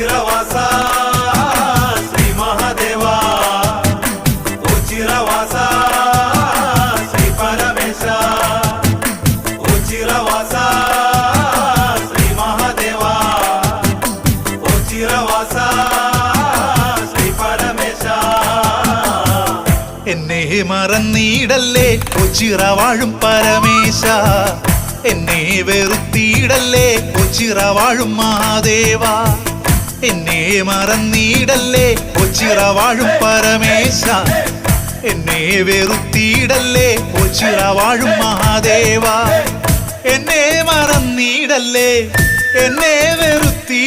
ചിരവാസ ശ്രീ മഹാദേവ ഓ ചിരവാസ ശ്രീ പരമേശ ഓ ചിരവാസ ശ്രീ മഹാദേവ ഓ ചിരവാസ ശ്രീ പരമേശ എന്നെ മറന്നീടല്ലേ ഒച്ചിറ വാഴും പരമേശ എന്നെ വെറുത്തീടല്ലേ ഒച്ചിറ വാഴും മഹാദേവ എന്നെ മറന്നീടല്ലേ ഒച്ചിറ വാഴും പരമേശ എന്നെ വെറുത്തീടല്ലേ ഒച്ചിറ വാഴും മഹാദേവ എന്നെ മറന്നീടല്ലേ എന്നെ വെറുത്തി